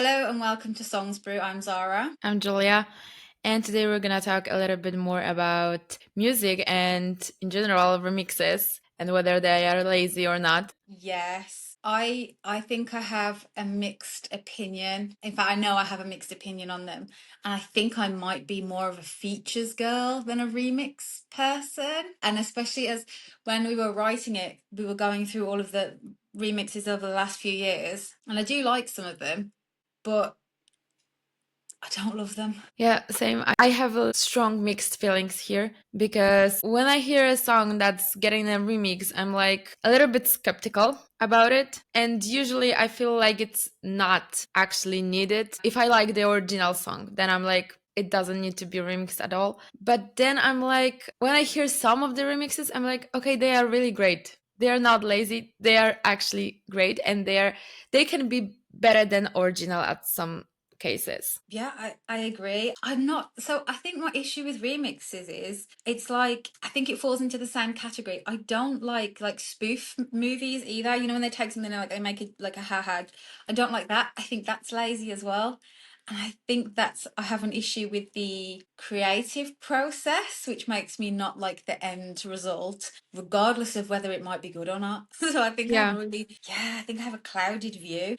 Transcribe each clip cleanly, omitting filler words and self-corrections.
Hello and welcome to SongsBrew. I'm Zara. I'm Julia, and today we're gonna talk a little bit more about music and, in general, remixes and whether they are lazy or not. Yes, I think I have a mixed opinion. In fact, I know I have a mixed opinion on them. And I think I might be more of a features girl than a remix person. And especially as when we were writing it, we were going through all of the remixes over the last few years. And I do like some of them, but I don't love them. Yeah, same. I have a strong mixed feelings here because when I hear a song that's getting a remix, I'm like a little bit skeptical about it. And usually I feel like it's not actually needed. If I like the original song, then I'm like, it doesn't need to be remixed at all. But then I'm like, when I hear some of the remixes, I'm like, okay, they are really great. They are not lazy. They are actually great, and they can be better than original at some cases. Yeah, I agree. I'm not, so I think my issue with remixes is it's like I think it falls into the same category. I don't like spoof movies either. You know, when they take something and like they make it like a ha. I don't like that. I think that's lazy as well. And I think that's I have an issue with the creative process, which makes me not like the end result, regardless of whether it might be good or not. So I think I have Yeah. a really, yeah, I think I have a clouded view,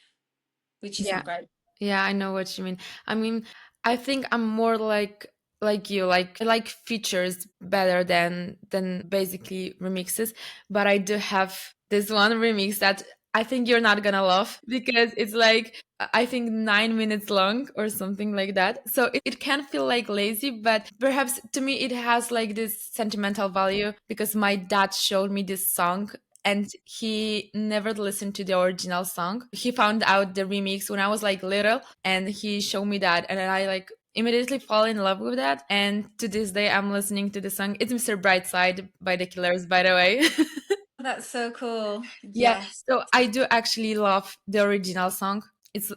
which Yeah. isn't great. Yeah, I know what you mean. I mean, I think I'm more like you. Like I like features better than basically remixes, but I do have this one remix that I think you're not gonna love because it's like I think 9 minutes long or something like that. So it can feel like lazy, but perhaps to me it has like this sentimental value because my dad showed me this song and he never listened to the original song. He found out the remix when I was like little and he showed me that, and then I like immediately fall in love with that. And to this day I'm listening to the song. It's Mr. Brightside by the Killers, by the way. That's so cool. Yeah, Yes. so I do actually love the original song.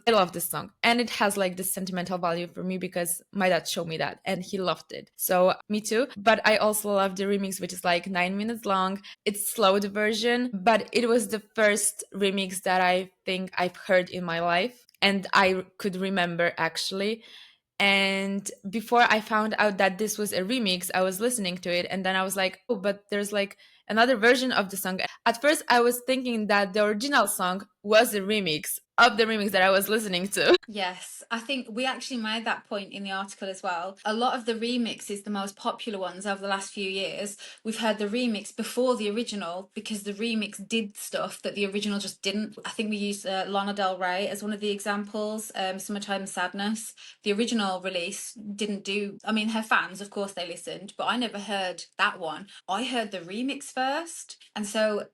I love this song, and it has like this sentimental value for me because my dad showed me that and he loved it. So me too. But I also love the remix, which is like 9 minutes long. It's slowed version, but it was the first remix that I think I've heard in my life, and I could remember actually. And before I found out that this was a remix, I was listening to it and then I was like, oh, but there's like another version of the song. At first, I was thinking that the original song was a remix of the remix that I was listening to. Yes, I think we actually made that point in the article as well. A lot of the remixes, the most popular ones over the last few years, we've heard the remix before the original because the remix did stuff that the original just didn't. I think we used Lana Del Rey as one of the examples, Summertime Sadness. The original release didn't do, I mean, her fans, of course, they listened, but I never heard that one. I heard the remix first. And so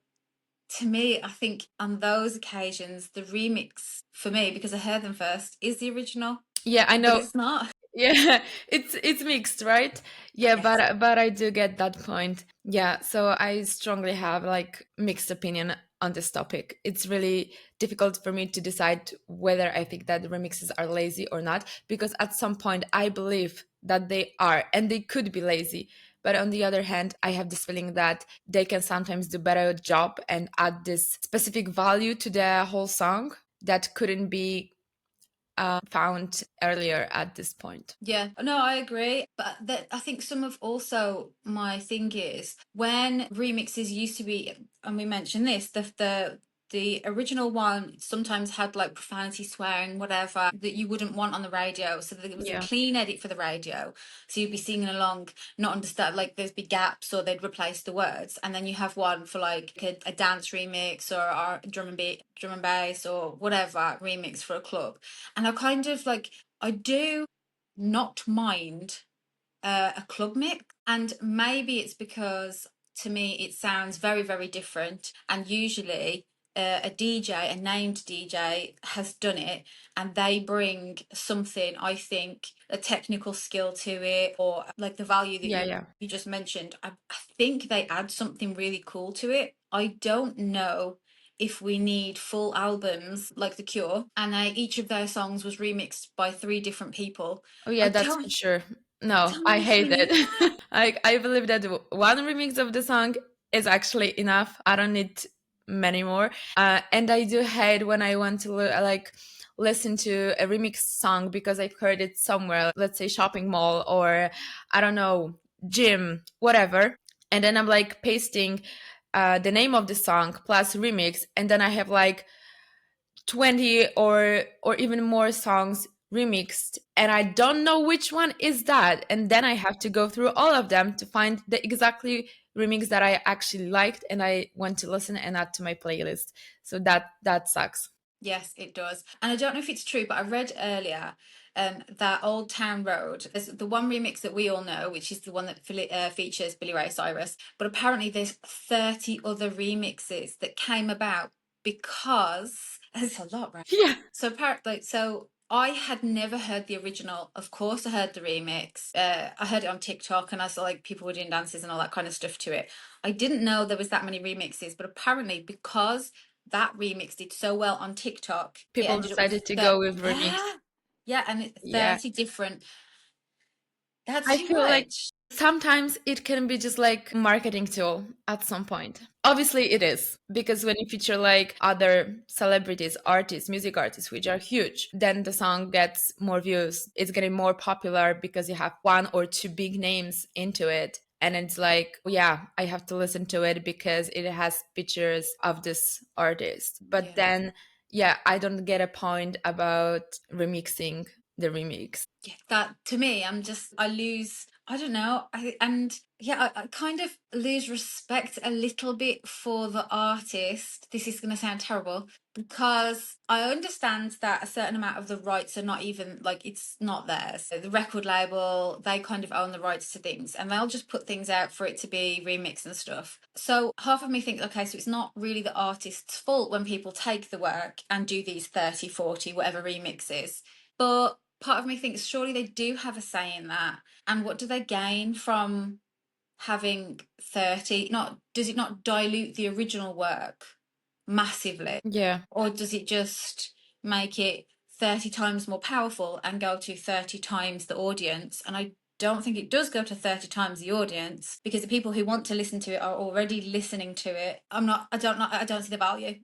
to me, I think on those occasions, the remix for me, because I heard them first, is the original, Yeah, I but know. it's not. Yeah, it's mixed, right? Yeah, Yes. but I do get that point. Yeah, so I strongly have like mixed opinion on this topic. It's really difficult for me to decide whether I think that the remixes are lazy or not because at some point I believe that they are and they could be lazy. But on the other hand, I have this feeling that they can sometimes do better job and add this specific value to the whole song that couldn't be found earlier at this point. Yeah, no, I agree. But that I think some of also my thing is when remixes used to be, and we mentioned this, the original one sometimes had like profanity, swearing, whatever that you wouldn't want on the radio. So there was a Yeah. clean edit for the radio. So you'd be singing along, not understand, like there'd be gaps or they'd replace the words. And then you have one for like a dance remix or drum and bass or whatever remix for a club. And I kind of like I do not mind a club mix, and maybe it's because to me it sounds very, very different. And usually, a DJ, a named DJ, has done it, and they bring something. I think a technical skill to it, or like the value that Yeah, you yeah. you just mentioned. I think they add something really cool to it. I don't know if we need full albums like The Cure, and each of their songs was remixed by three different people. Oh I yeah, that's for don't sure. I No, don't know I if we hate need that. it. I believe that one remix of the song is actually enough. I don't need many more. And I do hate when I want to listen to a remix song because I've heard it somewhere, let's say shopping mall or I don't know, gym, whatever. And then I'm like pasting the name of the song plus remix, and then I have like 20 or even more songs remixed, and I don't know which one is that, and then I have to go through all of them to find the exactly remix that I actually liked and I want to listen and add to my playlist. So that sucks. Yes, it does. And I don't know if it's true, but I read earlier that Old Town Road, there's the one remix that we all know, which is the one that features Billy Ray Cyrus. But apparently there's 30 other remixes that came about because it's a lot, right? Yeah. So apparently, so I had never heard the original. Of course, I heard the remix. I heard it on TikTok, and I saw like people were doing dances and all that kind of stuff to it. I didn't know there was that many remixes, but apparently because that remix did so well on TikTok, it People ended up with decided to that. go with remix. Yeah, yeah, and it's Yeah. 30 different. That's I too feel like much. sometimes it can be just like marketing tool at some point. Obviously it is, because when you feature like other celebrities, artists, music artists, which are huge, then the song gets more views. It's getting more popular because you have one or two big names into it. And it's like, yeah, I have to listen to it because it has pictures of this artist. But Yeah. then, yeah, I don't get a point about remixing the remix. Yeah, that to me, I lose, I don't know, and yeah, I kind of lose respect a little bit for the artist. This is going to sound terrible because I understand that a certain amount of the rights are not even like it's not theirs. The record label, they kind of own the rights to things and they'll just put things out for it to be remixed and stuff. So half of me thinks, okay, so it's not really the artist's fault when people take the work and do these 30, 40, whatever remixes. But part of me thinks surely they do have a say in that. And what do they gain from having 30? Not does it not dilute the original work massively? Yeah. Or does it just make it 30 times more powerful and go to 30 times the audience? And I don't think it does go to 30 times the audience because the people who want to listen to it are already listening to it. I don't see the value.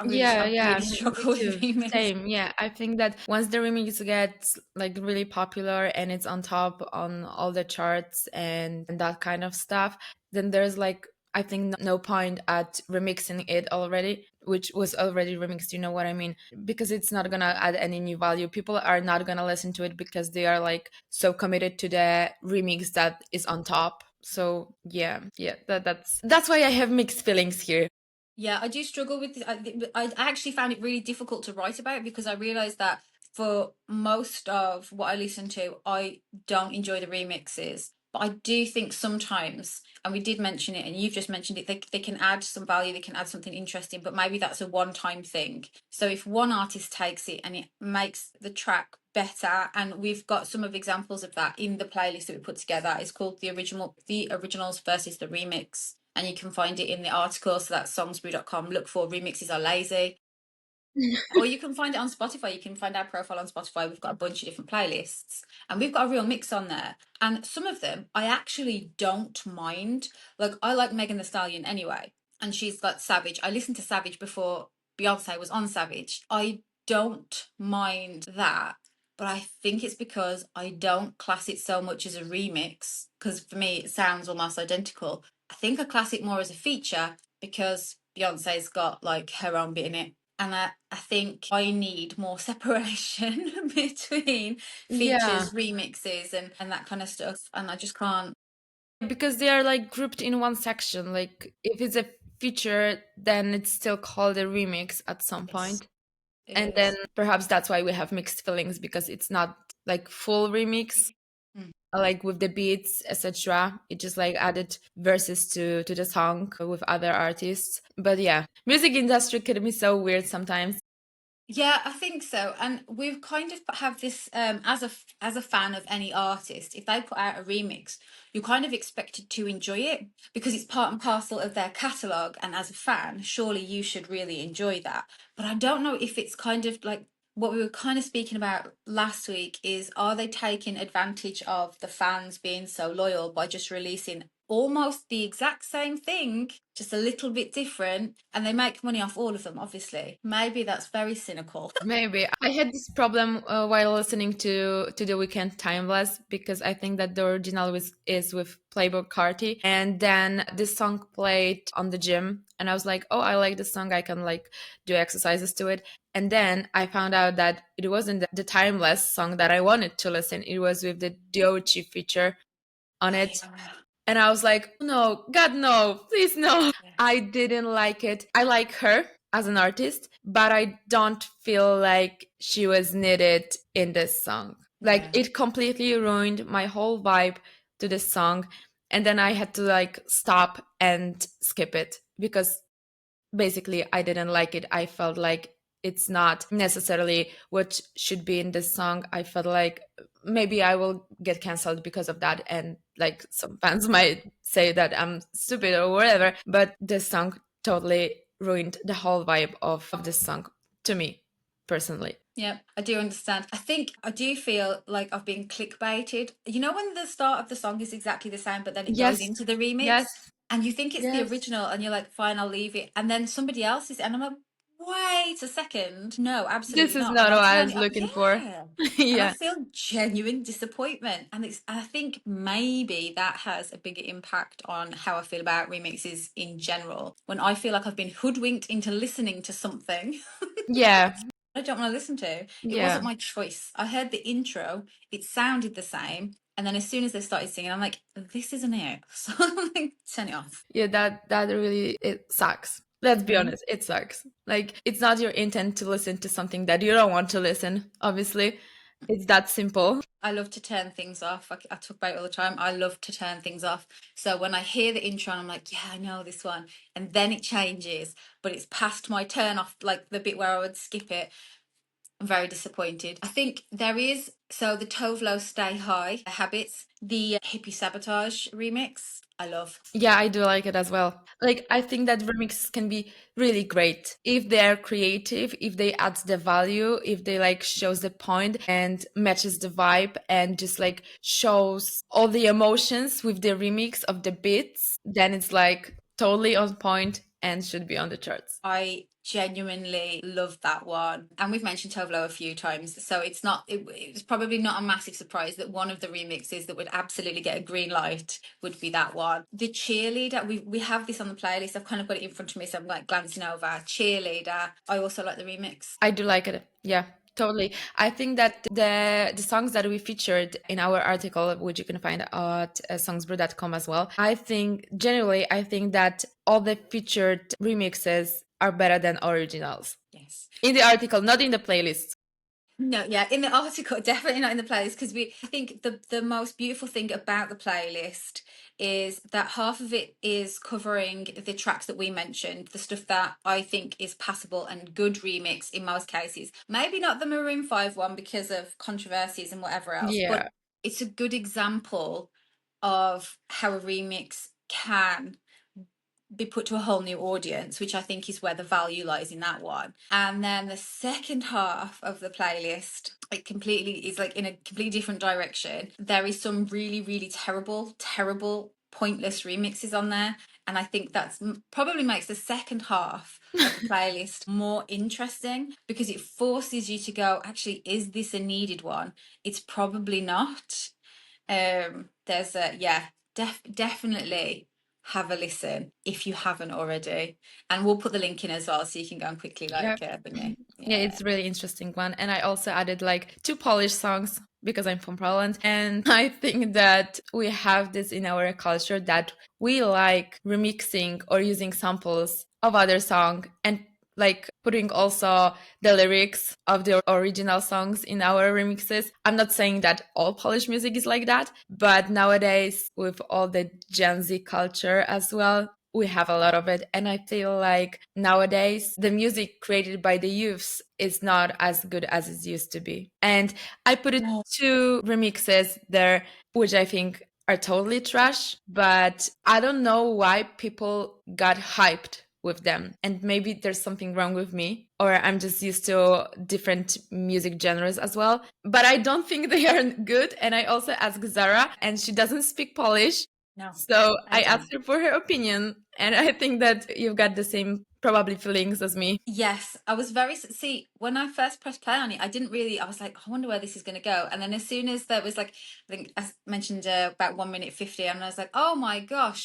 Yeah, I yeah, really me struggle with too. remix. Same. Yeah, I think that once the remix gets like really popular and it's on top on all the charts and that kind of stuff, then there's like I think no point at remixing it already, which was already remixed, you know what I mean? Because it's not gonna add any new value. People are not gonna listen to it because they are like so committed to the remix that is on top. So yeah, yeah, that's why I have mixed feelings here. Yeah, I do struggle with this. I actually found it really difficult to write about because I realized that for most of what I listen to, I don't enjoy the remixes. But I do think sometimes, and we did mention it, and you've just mentioned it, they can add some value, they can add something interesting, but maybe that's a one-time thing. So if one artist takes it and it makes the track better, and we've got some of examples of that in the playlist that we put together. It's called the originals versus the remix, and you can find it in the article. So that's songsbrew.com. Look for remixes are lazy. Or you can find it on Spotify. You can find our profile on Spotify. We've got a bunch of different playlists and we've got a real mix on there. And some of them I actually don't mind. Like I like Megan Thee Stallion anyway. And she's got Savage. I listened to Savage before Beyonce was on Savage. I don't mind that. But I think it's because I don't class it so much as a remix. Because for me, it sounds almost identical. I think I class it more as a feature because Beyonce's got like her own bit in it, and I think I need more separation between Yeah. features, remixes, and that kind of stuff. And I just can't. Because they are like grouped in one section. Like if it's a feature, then it's still called a remix at some Yes, point. it And then is. perhaps that's why we have mixed feelings because it's not like full remix, Mm. like with the beats, etc. It just like added verses to the song with other artists. But yeah, music industry can be so weird sometimes. Yeah, I think so. And we've kind of have this as a fan of any artist, if they put out a remix, you're kind of expected to enjoy it because it's part and parcel of their catalogue. And as a fan, surely you should really enjoy that. But I don't know if it's kind of like what we were kind of speaking about last week is are they taking advantage of the fans being so loyal by just releasing almost the exact same thing, just a little bit different, and they make money off all of them, obviously. Maybe that's very cynical. Maybe I had this problem while listening to the Weekend Timeless, because I think that the original is with Playboy Carti, and then this song played on the gym, and I was like, oh, I like this song, I can like do exercises to it. And then I found out that it wasn't the Timeless song that I wanted to listen. It was with the Diochi feature on Oh, it. And I was like, no, God, no, please, no. yeah. I didn't like it. I like her as an artist, but I don't feel like she was needed in this song. Like, Yeah. it completely ruined my whole vibe to this song. And then I had to like stop and skip it because basically I didn't like it. I felt like it's not necessarily what should be in this song. I felt like maybe I will get canceled because of that, and like some fans might say that I'm stupid or whatever, but this song totally ruined the whole vibe of this song to me personally. Yeah, I do understand. I think I do feel like I've been clickbaited. You know, when the start of the song is exactly the same, but then it goes Yes, into the remix, yes, and you think it's the yes. original, and you're like, fine, I'll leave it. And then somebody else is, and I'm like, wait a second. No, This absolutely is not. And not I'll what I turn was it up. looking for. Yeah. And I Yeah. feel genuine disappointment. And I think maybe that has a bigger impact on how I feel about remixes in general. When I feel like I've been hoodwinked into listening to something Yeah. I don't want to listen to. It wasn't Yeah. my choice. I heard the intro, it sounded the same. And then as soon as they started singing, I'm like, this isn't it. So I'm like, turn it off. Yeah, that really, it sucks. Let's be Mhm. honest, it sucks. Like, it's not your intent to listen to something that you don't want to listen, obviously. It's that simple. I love to turn things off. I talk about it all the time. I love to turn things off. So when I hear the intro, I'm like, yeah, I know this one. And then it changes, but it's past my turn off, like the bit where I would skip it. I'm very disappointed. I think there is, so the Tovlo Stay High Habits, the Hippie Sabotage remix, I love. Yeah, I do like it as well. Like, I think that remixes can be really great if they're creative, if they add the value, if they like shows the point and matches the vibe and just like shows all the emotions with the remix of the beats, then it's like totally on point and should be on the charts. I genuinely love that one. And we've mentioned Tovlo a few times, so it's probably not a massive surprise that one of the remixes that would absolutely get a green light would be that one. The Cheerleader, we have this on the playlist. I've kind of got it in front of me, so I'm like glancing over. Cheerleader. I also like the remix. I do like it. Yeah, totally. I think that the songs that we featured in our article, which you can find at songsbrew.com as well, I think generally I think that all the featured remixes are better than originals. Yes. In the article, not in the playlist. No, yeah, in the article, definitely not in the playlist, because I think the most beautiful thing about the playlist is that half of it is covering the tracks that we mentioned, the stuff that I think is passable and good remix in most cases. Maybe not the Maroon 5 one because of controversies and whatever else, but Yeah. it's a good example of how a remix can be put to a whole new audience, which I think is where the value lies in that one. And then the second half of the playlist, it completely is like in a completely different direction. There is some really, really terrible, pointless remixes on there. And I think that's probably makes the second half of the playlist more interesting because it forces you to go, actually, is this a needed one? It's probably not. There's a, yeah, definitely have a listen if you haven't already, and we'll put the link in as well so you can go and quickly Yeah. like thingy. Yeah, Yeah. it's really interesting one. And I also added like two Polish songs because I'm from Poland. And I think that we have this in our culture that we like remixing or using samples of other song and like putting also the lyrics of the original songs in our remixes. I'm not saying that all Polish music is like that, but nowadays with all the Gen Z culture as well, we have a lot of it. And I feel like nowadays the music created by the youths is not as good as it used to be. And I put it No. two remixes there, which I think are totally trash, but I don't know why people got hyped with them. And maybe there's something wrong with me, or I'm just used to different music genres as well. But I don't think they are good. And I also asked Zara, and she doesn't speak Polish. No, So I I don't. asked her for her opinion, and I think that you've got the same probably feelings as me. Yes, I was very see when I first pressed play on it. I didn't really. I was like, I wonder where this is going to go. And then as soon as there was like, I think I mentioned about 1 minute 50, and I was like, oh my god,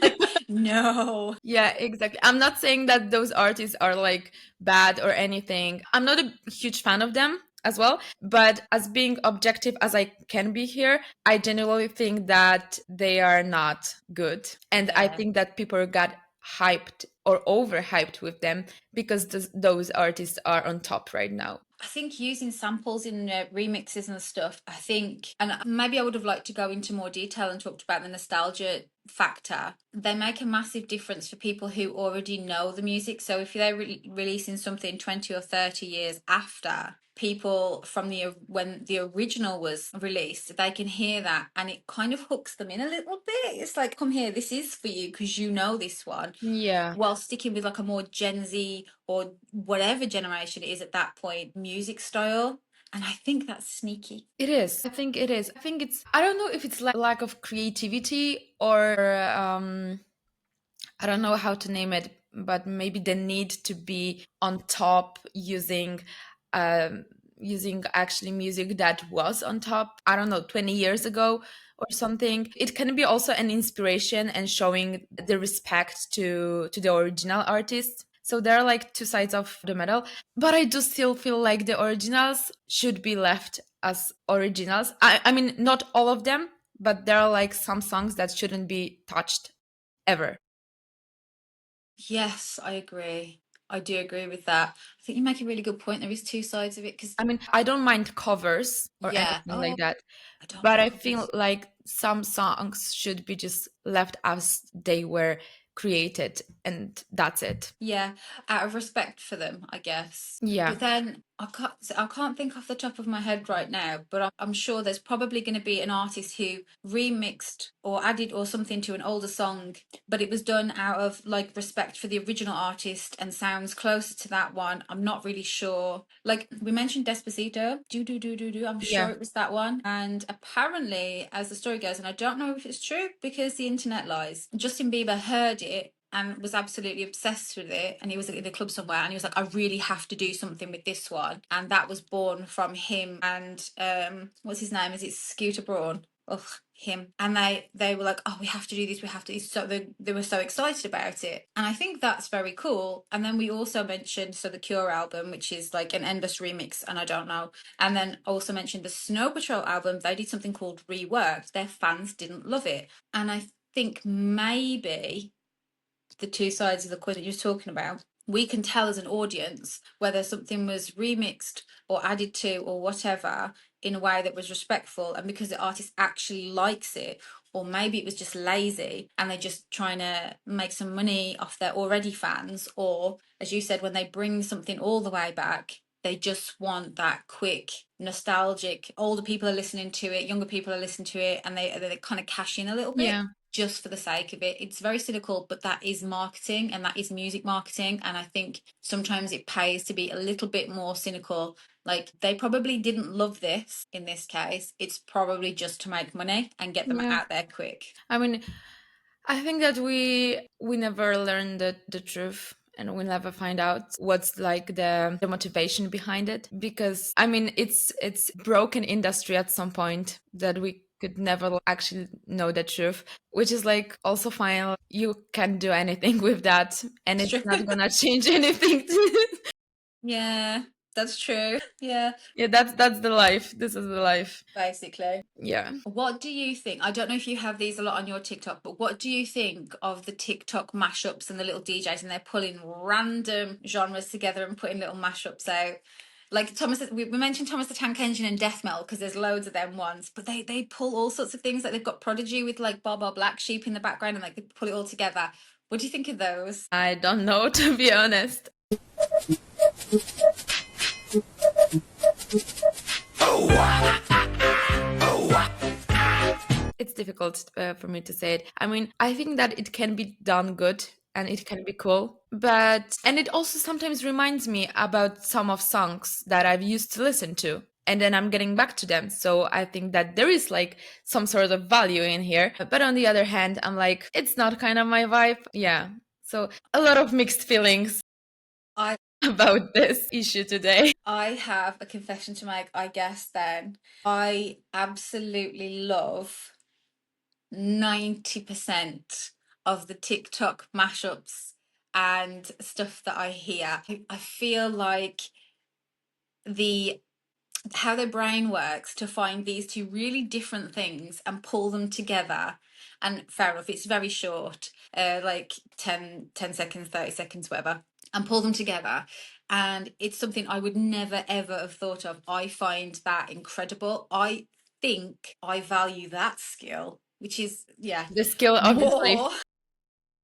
like no. Yeah, exactly. I'm not saying that those artists are like bad or anything. I'm not a huge fan of them as well, but as being objective as I can be here, I genuinely think that they are not good. And I Yeah. think that people got hyped or overhyped with them because those artists are on top right now. I think using samples in remixes and stuff, I think, and maybe I would have liked to go into more detail and talked about the nostalgia factor. They make a massive difference for people who already know the music. So if they're releasing something 20 or 30 years after, people from the when the original was released, they can hear that and it kind of hooks them in a little bit. It's like, come here, this is for you because you know this one, Yeah. while sticking with like a more Gen Z or whatever generation it is at that point music style. And I think that's sneaky. It is. I think it is. I think I don't know if it's like lack of creativity or I don't know how to name it, but maybe the need to be on top um, using actually music that was on top, I don't know, 20 years ago or something. It can be also an inspiration and showing the respect to the original artist. So there are like two sides of the medal, but I do still feel like the originals should be left as originals. I mean, not all of them, but there are like some songs that shouldn't be touched ever. Yes, I agree. I do agree with that. I think you make a really good point. There is two sides of it because I mean, I don't mind covers or yeah. anything Oh, like that, I don't but like I feel covers. like some songs should be just left as they were created, and that's it. Yeah, out of respect for them, I guess. Yeah. But then I can't think off the top of my head right now, but I'm sure there's probably going to be an artist who remixed or added or something to an older song, but it was done out of like respect for the original artist and sounds closer to that one. I'm not really sure. Like we mentioned Despacito, do do do do do. I'm Yeah. sure it was that one. And apparently, as the story goes, and I don't know if it's true because the internet lies, Justin Bieber heard it and was absolutely obsessed with it, and he was in a club somewhere and he was like, I really have to do something with this one, and that was born from him and what's his name, is it Scooter Braun? Ugh, him. And they were like, oh, we have to do this, we have to do this. So they were so excited about it, and I think that's very cool. And then we also mentioned the Cure album, which is like an endless remix, and I don't know. And then also mentioned the Snow Patrol album. They did something called Reworked. Their fans didn't love it, and I think maybe the two sides of the coin that you're talking about, we can tell as an audience whether something was remixed or added to or whatever in a way that was respectful and because the artist actually likes it, or maybe it was just lazy and they're just trying to make some money off their already fans, or as you said, when they bring something all the way back, they just want that quick nostalgic, older people are listening to it, younger people are listening to it, and they kind of cash in a little bit Yeah. just for the sake of it. It's very cynical, but that is marketing and that is music marketing. And I think sometimes it pays to be a little bit more cynical. Like they probably didn't love this in this case. It's probably just to make money and get them Yeah. out there quick. I mean, I think that we never learn the truth and we never find out what's like the motivation behind it, because I mean it's broken industry at some point that we could never actually know the truth, which is like also fine. You can't do anything with that and It's it's true. not gonna change anything. Yeah, that's true. Yeah, Yeah, that's the life. This is the life. basically. Yeah. What do you think? I don't know if you have these a lot on your TikTok, but what do you think of the TikTok mashups and the little DJs and they're pulling random genres together and putting little mashups out? Like Thomas, we mentioned Thomas the Tank Engine and death metal because there's loads of them ones, but they pull all sorts of things. Like they've got Prodigy with like Baba Black Sheep in the background and like they pull it all together. What do you think of those? I don't know, to be honest. It's difficult for me to say it. I mean, I think that it can be done good and it can be cool, but and it also sometimes reminds me about some of songs that I've used to listen to. and then I'm getting back to them. So I think that there is like some sort of value in here. But on the other hand, I'm like, it's not kind of my vibe. Yeah. So a lot of mixed feelings I about this issue today. I have a confession to make, I guess then. I absolutely love 90% of the TikTok mashups and stuff that I hear. I feel like the how their brain works to find these two really different things and pull them together. And fair enough, it's very short, like 10 seconds, 30 seconds, whatever, and pull them together. And it's something I would never ever have thought of. I find that incredible. I think I value that skill, which is, yeah, The skill, obviously. more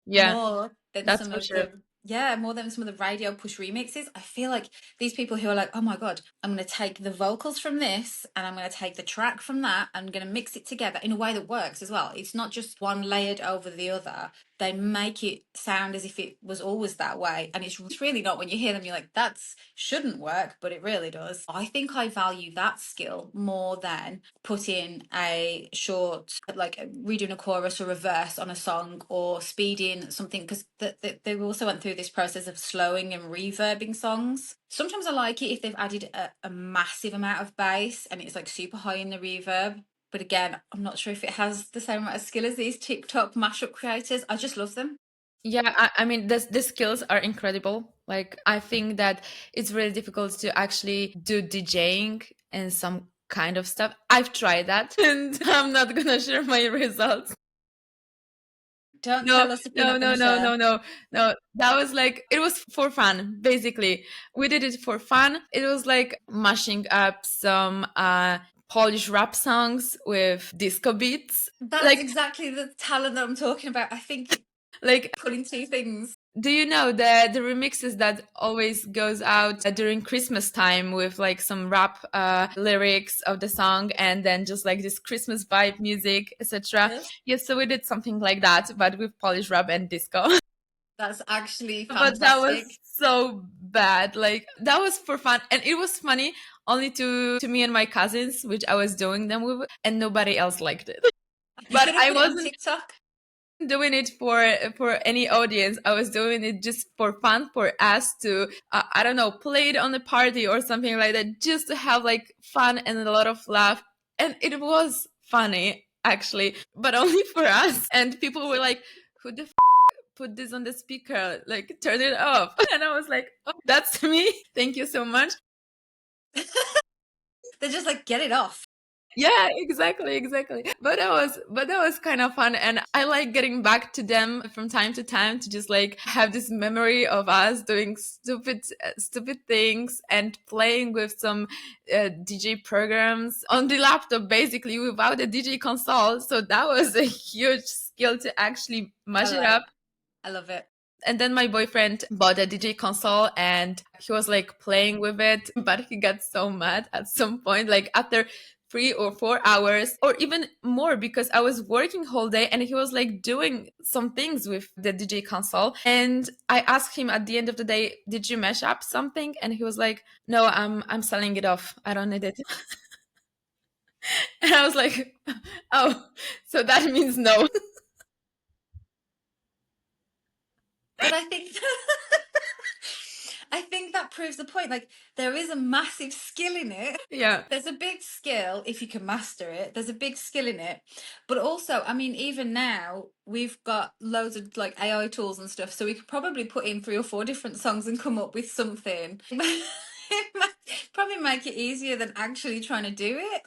Yeah, more than that's some for of sure. the yeah, more than some of the radio push remixes. I feel like these people who are like, oh my god, I'm going to take the vocals from this and I'm going to take the track from that, I'm going to mix it together in a way that works as well. It's not just one layered over the other. They make it sound as if it was always that way, and it's really not. When you hear them, you're like, that shouldn't work, but it really does. I think I value that skill more than putting a short, like redoing a chorus or a verse on a song, or speeding something, because they also went through this process of slowing and reverbing songs. Sometimes I like it if they've added a massive amount of bass and it's like super high in the reverb. But again, I'm not sure if it has the same amount of skill as these TikTok mashup creators. I just love them. Yeah, I mean, the skills are incredible. Like, I think that it's really difficult to actually do DJing and some kind of stuff. I've tried that, and I'm not gonna share my results. Don't No, tell us if you're no, not going no, to no, share. no, no, no. That was like, it was for fun, basically. We did it for fun. It was like mashing up some Polish rap songs with disco beats. That's Like, exactly the talent that I'm talking about. I think you're like, putting two things. do you know the remixes that always goes out during Christmas time with like some rap lyrics of the song and then just like this Christmas vibe music, etc. Yes. Yes, so we did something like that, but with Polish rap and disco. That's actually But that was fantastic. so bad. Like, that was for fun, and it was funny only to me and my cousins, which I was doing them with, and nobody else liked it. You But should have I put it on wasn't TikTok. doing it for any audience. I was doing it just for fun, for us to I don't know, play it on a party or something like that, just to have like fun and a lot of laugh. And it was funny actually, but only for us. And people were like, who the put this on the speaker, like turn it off. And I was like, oh, that's me, thank you so much. They're just like, get it off. Yeah, exactly, exactly. But that was kind of fun, and I like getting back to them from time to time to just like have this memory of us doing stupid things and playing with some DJ programs on the laptop, basically without a DJ console. So that was a huge skill to actually I mash it like. up. I love it. And then my boyfriend bought a DJ console and he was like playing with it, but he got so mad at some point, like after 3 or 4 hours or even more, because I was working whole day and he was like doing some things with the DJ console. And I asked him at the end of the day, did you mash up something? And he was like, no, I'm selling it off. I don't need it. And I was like, oh, so that means no. But I think I think that proves the point. Like, there is a massive skill in it. Yeah. There's a big skill if you can master it. There's a big skill in it. But also, I mean, even now we've got loads of like AI tools and stuff, so we could probably put in 3 or 4 different songs and come up with something. It might probably make it easier than actually trying to do it.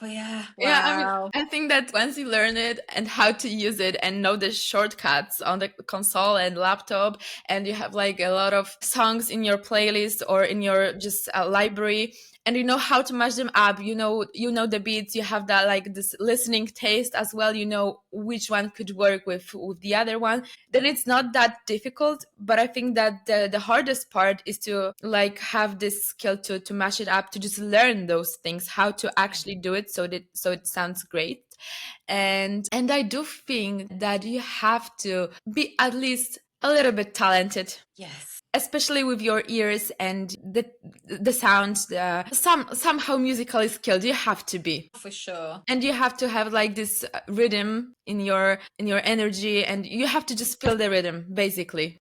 But yeah, Yeah, I mean, wow. I think that once you learn it and how to use it and know the shortcuts on the console and laptop, and you have like a lot of songs in your playlist or in your just library, and you know how to mash them up, you know the beats, you have that like this listening taste as well, you know which one could work with the other one, then it's not that difficult. But I think that the hardest part is to like have this skill to mash it up, to just learn those things, how to actually do it so it sounds great. And I do think that you have to be at least a little bit talented. Yes. especially with your ears and the sound, somehow musically skilled. You have to be, For sure. and you have to have like this rhythm in your energy, and you have to just feel the rhythm, basically.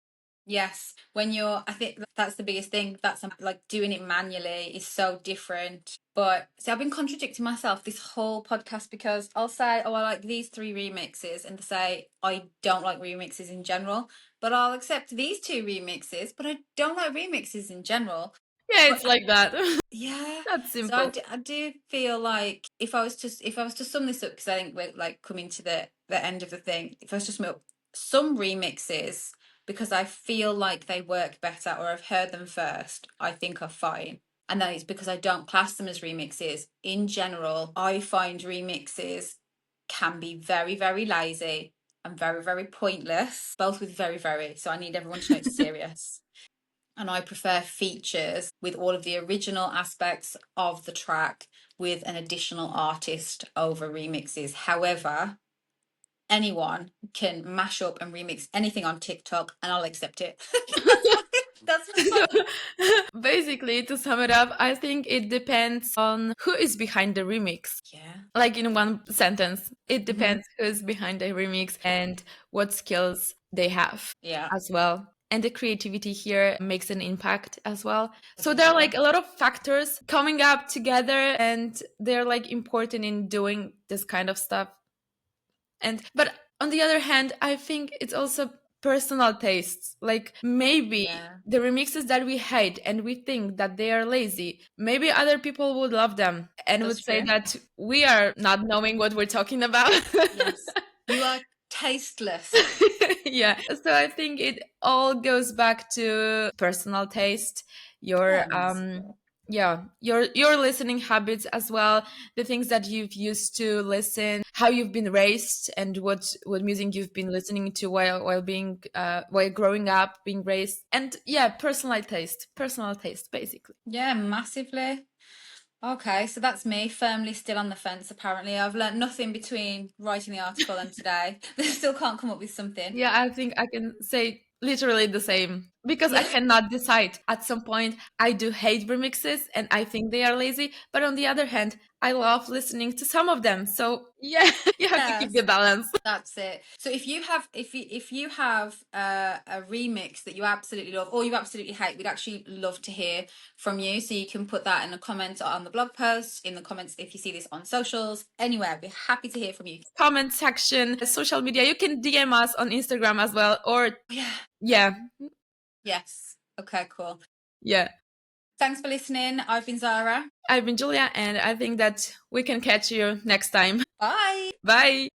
Yes, when you're, I think that's the biggest thing. That's like doing it manually is so different. But see, I've been contradicting myself this whole podcast because I'll say, oh, I like these three remixes, and say I don't like remixes in general. But I'll accept these two remixes, but I don't like remixes in general. Yeah, But it's like that. yeah, That's so simple. I do feel like if I was to sum this up, because I think we're like coming to the end of the thing. If I was to sum up some remixes, because I feel like they work better or I've heard them first, I think are fine. And that is because I don't class them as remixes. In general, I find remixes can be very, very lazy and very, very pointless, both with very, very. So I need everyone to know it's serious. And I prefer features with all of the original aspects of the track with an additional artist over remixes. However, anyone can mash up and remix anything on TikTok and I'll accept it. That's my Basically, to sum it up, I think it depends on who is behind the remix. yeah. Like in one sentence, it Hmm. depends who's behind the remix and what skills they have Yeah, as well. And the creativity here makes an impact as well. So there are definitely. like a lot of factors coming up together, and they're like important in doing this kind of stuff. And but on the other hand, I think it's also personal tastes. Like maybe Yeah, the remixes that we hate and we think that they are lazy, maybe other people would love them and that's would say true. that we are not knowing what we're talking about. Yes. You are tasteless. Yeah. So I think it all goes back to personal taste, your Yeah, massively. yeah, your listening habits as well, the things that you've used to listen, how you've been raised, and what music you've been listening to while being while growing up, being raised, and yeah, personal taste, basically. Yeah, massively. Okay, so that's me firmly still on the fence, apparently. I've learnt nothing between writing the article and today. Still can't come up with something. Yeah, I think I can say literally the same because I Yeah. cannot decide. At some point, I do hate remixes and I think they are lazy, but on the other hand, I love listening to some of them. So yeah, you have to keep the Yes. balance. That's it. So if you have a remix that you absolutely love or you absolutely hate, we'd actually love to hear from you. So you can put that in a comment on the blog post, in the comments if you see this on socials, anywhere. We're happy to hear from you. Comment section, social media. You can DM us on Instagram as well, or Yeah. yeah, Yes. Okay, cool. yeah. Thanks for listening. I've been Zara. I've been Julia, and I think that we can catch you next time. Bye. Bye.